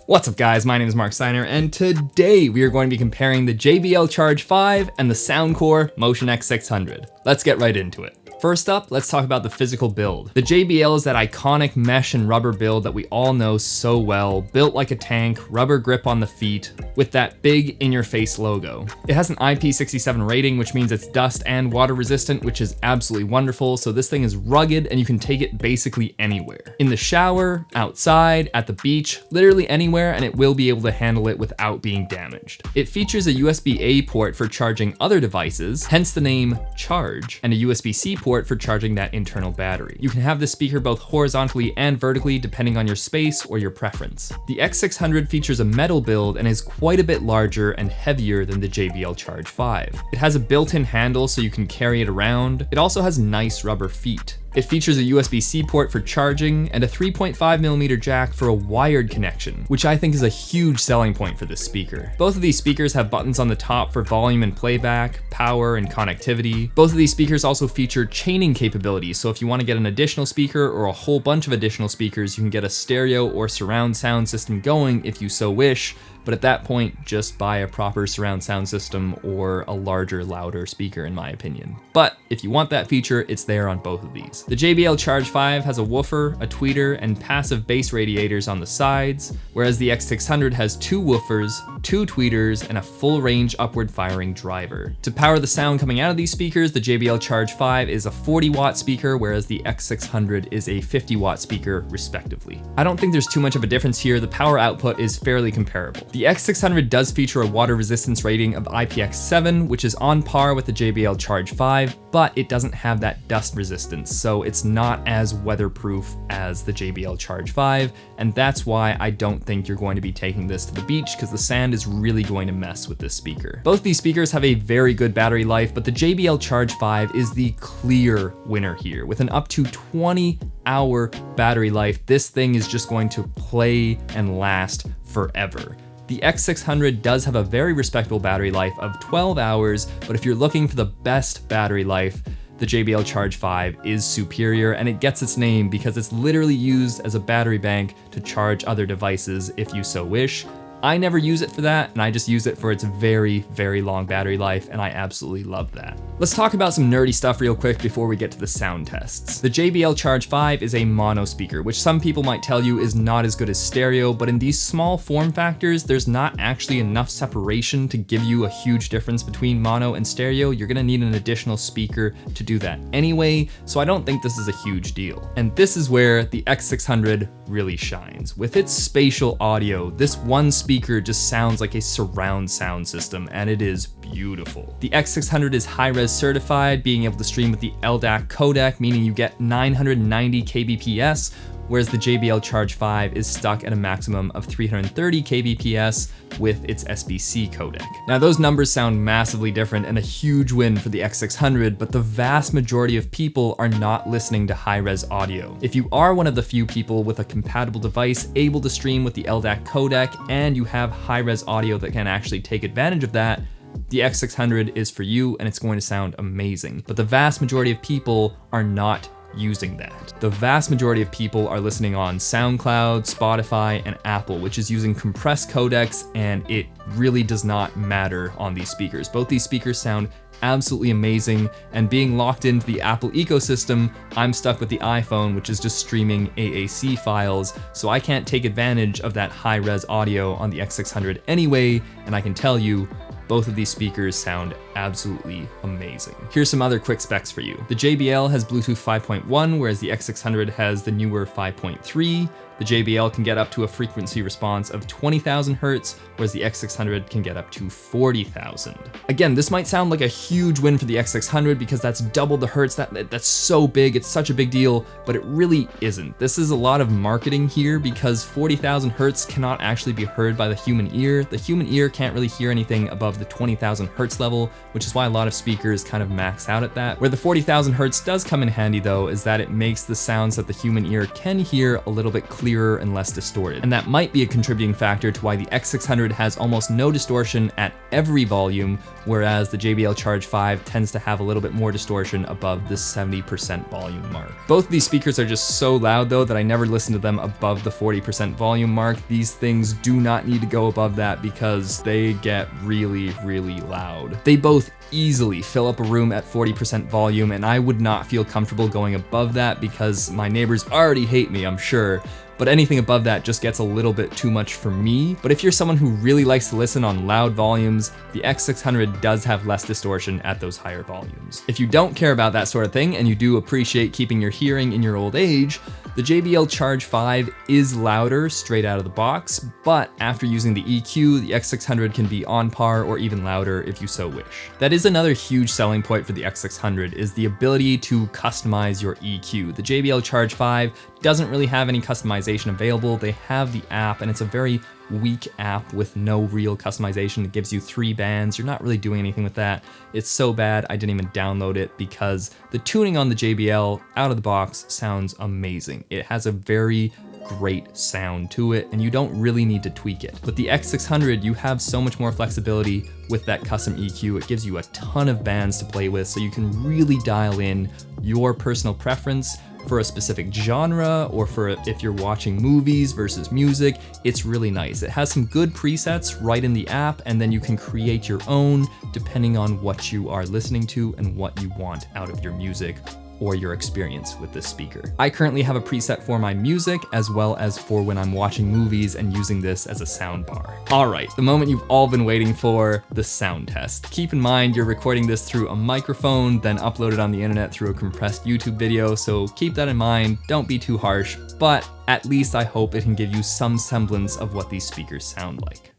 What's up guys, my name is Mark Steiner, and today we are going to be comparing the JBL Charge 5 and the Soundcore Motion X600. Let's get right into it. First up, let's talk about the physical build. The JBL is that iconic mesh and rubber build that we all know so well, built like a tank, rubber grip on the feet, with that big in-your-face logo. It has an IP67 rating, which means it's dust and water resistant, which is absolutely wonderful, so this thing is rugged and you can take it basically anywhere. In the shower, outside, at the beach, literally anywhere, and it will be able to handle it without being damaged. It features a USB-A port for charging other devices, hence the name Charge, and a USB-C port for charging that internal battery. You can have this speaker both horizontally and vertically depending on your space or your preference. The X600 features a metal build and is quite a bit larger and heavier than the JBL Charge 5. It has a built-in handle so you can carry it around. It also has nice rubber feet. It features a USB-C port for charging and a 3.5mm jack for a wired connection, which I think is a huge selling point for this speaker. Both of these speakers have buttons on the top for volume and playback, power and connectivity. Both of these speakers also feature chaining capabilities, so if you want to get an additional speaker or a whole bunch of additional speakers, you can get a stereo or surround sound system going if you so wish. But at that point, just buy a proper surround sound system or a larger, louder speaker in my opinion. But if you want that feature, it's there on both of these. The JBL Charge 5 has a woofer, a tweeter, and passive bass radiators on the sides, whereas the X600 has two woofers, two tweeters, and a full range upward firing driver. To power the sound coming out of these speakers, the JBL Charge 5 is a 40-watt speaker, whereas the X600 is a 50-watt speaker, respectively. I don't think there's too much of a difference here. The power output is fairly comparable. The X600 does feature a water resistance rating of IPX7, which is on par with the JBL Charge 5, but it doesn't have that dust resistance, so it's not as weatherproof as the JBL Charge 5, and that's why I don't think you're going to be taking this to the beach, because the sand is really going to mess with this speaker. Both these speakers have a very good battery life, but the JBL Charge 5 is the clear winner here. With an up to 20-hour battery life, this thing is just going to play and last forever. The X600 does have a very respectable battery life of 12 hours, but if you're looking for the best battery life, the JBL Charge 5 is superior, and it gets its name because it's literally used as a battery bank to charge other devices if you so wish. I never use it for that, and I just use it for its very, very long battery life, and I absolutely love that. Let's talk about some nerdy stuff real quick before we get to the sound tests. The JBL Charge 5 is a mono speaker, which some people might tell you is not as good as stereo, but in these small form factors, there's not actually enough separation to give you a huge difference between mono and stereo. You're gonna need an additional speaker to do that anyway, so I don't think this is a huge deal. And this is where the X600 really shines. With its spatial audio, this one speaker just sounds like a surround sound system, and it is beautiful. The X600 is high-res certified, being able to stream with the LDAC codec, meaning you get 990 kbps, whereas the JBL Charge 5 is stuck at a maximum of 330 kbps with its SBC codec. Now those numbers sound massively different and a huge win for the X600, but the vast majority of people are not listening to high-res audio. If you are one of the few people with a compatible device able to stream with the LDAC codec and you have high-res audio that can actually take advantage of that, the X600 is for you and it's going to sound amazing. But the vast majority of people are not using that. The vast majority of people are listening on SoundCloud, Spotify, and Apple, which is using compressed codecs, and it really does not matter on these speakers. Both these speakers sound absolutely amazing, and being locked into the Apple ecosystem, I'm stuck with the iPhone, which is just streaming AAC files, so I can't take advantage of that high-res audio on the X600 anyway, and I can tell you, both of these speakers sound absolutely amazing. Here's some other quick specs for you. The JBL has Bluetooth 5.1, whereas the X600 has the newer 5.3. The JBL can get up to a frequency response of 20,000 Hertz, whereas the X600 can get up to 40,000. Again, this might sound like a huge win for the X600 because that's double the Hertz. That's so big, it's such a big deal, but it really isn't. This is a lot of marketing here because 40,000 Hertz cannot actually be heard by the human ear. The human ear can't really hear anything above the 20,000 Hertz level, which is why a lot of speakers kind of max out at that. Where the 40,000 Hertz does come in handy though, is that it makes the sounds that the human ear can hear a little bit clearer clearer and less distorted. And that might be a contributing factor to why the X600 has almost no distortion at every volume, whereas the JBL Charge 5 tends to have a little bit more distortion above the 70% volume mark. Both of these speakers are just so loud though that I never listen to them above the 40% volume mark. These things do not need to go above that because they get really, really loud. They both easily fill up a room at 40% volume, and I would not feel comfortable going above that because my neighbors already hate me, I'm sure. But anything above that just gets a little bit too much for me. But if you're someone who really likes to listen on loud volumes, the X600 does have less distortion at those higher volumes. If you don't care about that sort of thing and you do appreciate keeping your hearing in your old age, the JBL Charge 5 is louder straight out of the box, but after using the EQ, the X600 can be on par or even louder if you so wish. That is another huge selling point for the X600, is the ability to customize your EQ. The JBL Charge 5 doesn't really have any customization available. They have the app, and it's a very weak app with no real customization. It gives you 3 bands. You're not really doing anything with that. It's so bad I didn't even download it because the tuning on the JBL out of the box sounds amazing. It has a very great sound to it, and you don't really need to tweak it. But the X600, you have so much more flexibility with that custom EQ. It gives you a ton of bands to play with, so you can really dial in your personal preference for a specific genre, or for if you're watching movies versus music. It's really nice. It has some good presets right in the app, and then you can create your own depending on what you are listening to and what you want out of your music or your experience with this speaker. I currently have a preset for my music as well as for when I'm watching movies and using this as a sound bar. All right, the moment you've all been waiting for, the sound test. Keep in mind you're recording this through a microphone, then upload it on the internet through a compressed YouTube video, so keep that in mind. Don't be too harsh, but at least I hope it can give you some semblance of what these speakers sound like.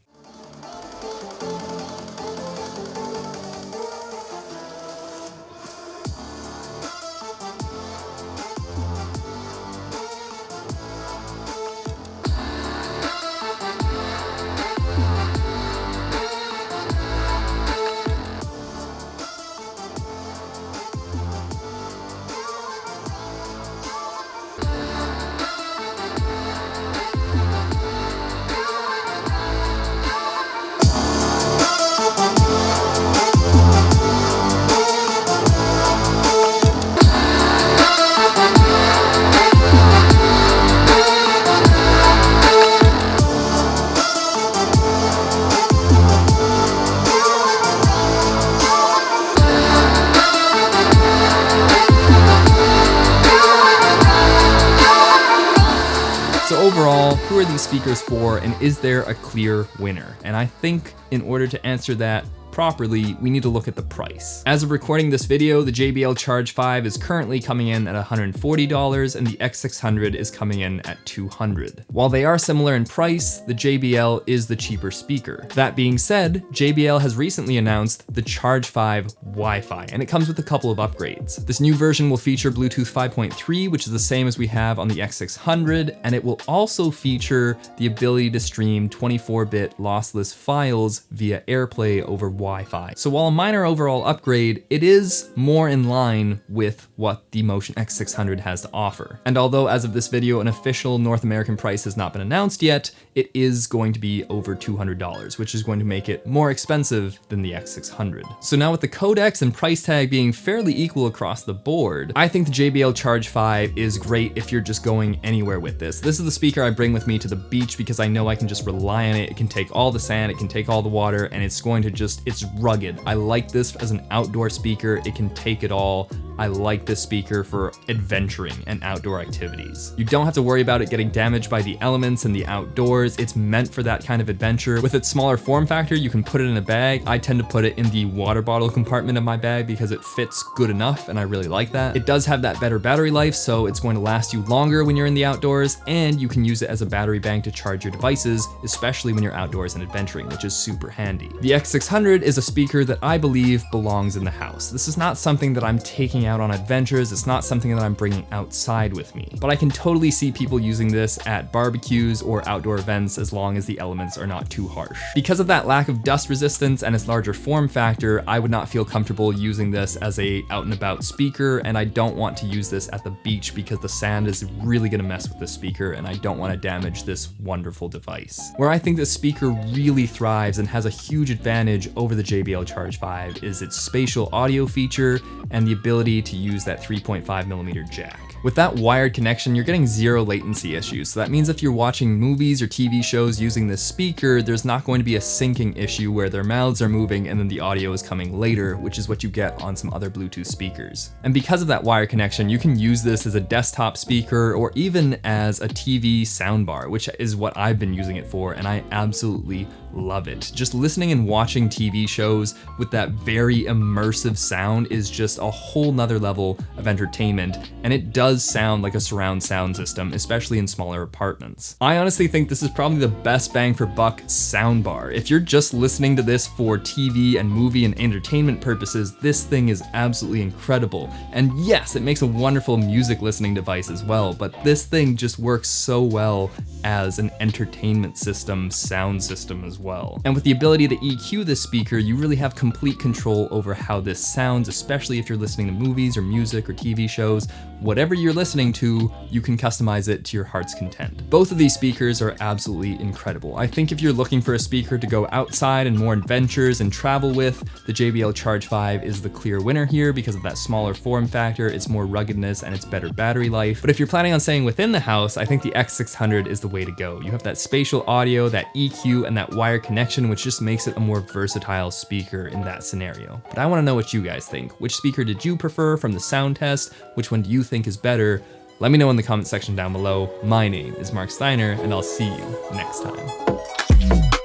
So overall, who are these speakers for, and is there a clear winner? And I think in order to answer that properly, we need to look at the price. As of recording this video, the JBL Charge 5 is currently coming in at $140 and the X600 is coming in at $200. While they are similar in price, the JBL is the cheaper speaker. That being said, JBL has recently announced the Charge 5 Wi-Fi, and it comes with a couple of upgrades. This new version will feature Bluetooth 5.3, which is the same as we have on the X600, and it will also feature the ability to stream 24-bit lossless files via AirPlay over Wi-Fi. So while a minor overall upgrade, it is more in line with what the Motion X600 has to offer. And although as of this video, an official North American price has not been announced yet, it is going to be over $200, which is going to make it more expensive than the X600. So now with the codecs and price tag being fairly equal across the board, I think the JBL Charge 5 is great if you're just going anywhere with this. This is the speaker I bring with me to the beach because I know I can just rely on it. It can take all the sand, it can take all the water, and it's going to just, it's rugged. I like this as an outdoor speaker. It can take it all. I like this speaker for adventuring and outdoor activities. You don't have to worry about it getting damaged by the elements in the outdoors. It's meant for that kind of adventure. With its smaller form factor, you can put it in a bag. I tend to put it in the water bottle compartment of my bag because it fits good enough, and I really like that. It does have that better battery life, so it's going to last you longer when you're in the outdoors, and you can use it as a battery bank to charge your devices, especially when you're outdoors and adventuring, which is super handy. The X600 is a speaker that I believe belongs in the house. This is not something that I'm taking out on adventures. It's not something that I'm bringing outside with me. But I can totally see people using this at barbecues or outdoor events as long as the elements are not too harsh. Because of that lack of dust resistance and its larger form factor, I would not feel comfortable using this as a out and about speaker, and I don't want to use this at the beach because the sand is really gonna mess with the speaker and I don't want to damage this wonderful device. Where I think this speaker really thrives and has a huge advantage over the JBL Charge 5 is its spatial audio feature and the ability to use that 3.5mm jack. With that wired connection, you're getting zero latency issues. So that means if you're watching movies or TV shows using this speaker, there's not going to be a syncing issue where their mouths are moving and then the audio is coming later, which is what you get on some other Bluetooth speakers. And because of that wire connection, you can use this as a desktop speaker or even as a TV soundbar, which is what I've been using it for, and I absolutely love it. Just listening and watching TV shows with that very immersive sound is just a whole nother level of entertainment, and it does sound like a surround sound system, especially in smaller apartments. I honestly think this is probably the best bang for buck soundbar. If you're just listening to this for TV and movie and entertainment purposes, this thing is absolutely incredible. And yes, it makes a wonderful music listening device as well, but this thing just works so well as an entertainment system, sound system as well. And with the ability to EQ this speaker, you really have complete control over how this sounds, especially if you're listening to movies or music or TV shows. Whatever you're listening to, you can customize it to your heart's content. Both of these speakers are absolutely incredible. I think if you're looking for a speaker to go outside and more adventures and travel with, the JBL Charge 5 is the clear winner here because of that smaller form factor, its more ruggedness, and its better battery life. But if you're planning on staying within the house, I think the X600 is the way to go. You have that spatial audio, that EQ, and that wire connection, which just makes it a more versatile speaker in that scenario. But I want to know what you guys think. Which speaker did you prefer from the sound test? Which one do you think is better? Let me know in the comment section down below. My name is Mark Steiner, and I'll see you next time.